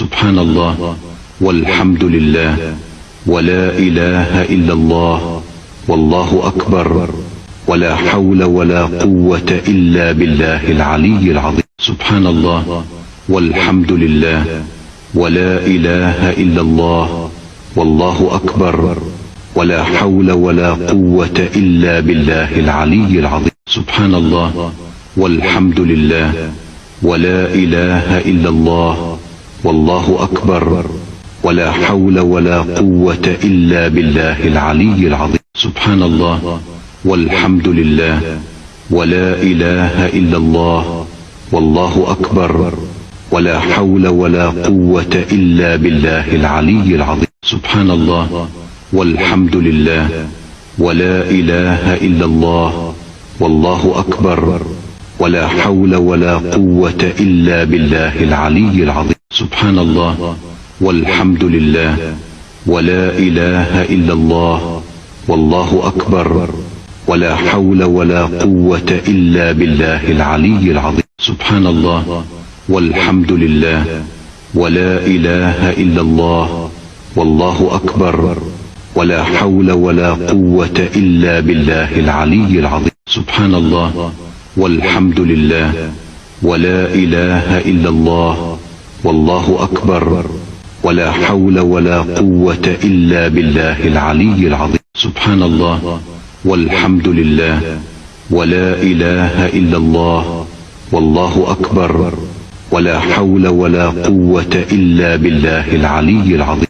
سبحان الله والحمد لله ولا إله إلا الله والله أكبر ولا حول ولا قوة إلا بالله العلي العظيم. سبحان الله والحمد لله ولا إله إلا الله والله أكبر ولا حول ولا قوة إلا بالله العلي العظيم. سبحان الله والحمد لله ولا إله إلا الله والله أكبر ولا حول ولا قوة إلا بالله العلي العظيم. سبحان الله والحمد لله ولا إله إلا الله والله أكبر ولا حول ولا قوة إلا بالله العلي العظيم. سبحان الله والحمد لله ولا إله إلا الله والله أكبر ولا حول ولا قوة إلا بالله العلي العظيم. سبحان الله والحمد لله ولا إله إلا الله والله أكبر ولا حول ولا قوة إلا بالله العلي العظيم. سبحان الله والحمد لله ولا إله إلا الله والله أكبر ولا حول ولا قوة إلا بالله العلي العظيم. سبحان الله والحمد لله ولا إله إلا الله والله أكبر ولا حول ولا قوة إلا بالله العلي العظيم. سبحان الله والحمد لله ولا إله إلا الله والله أكبر ولا حول ولا قوة إلا بالله العلي العظيم.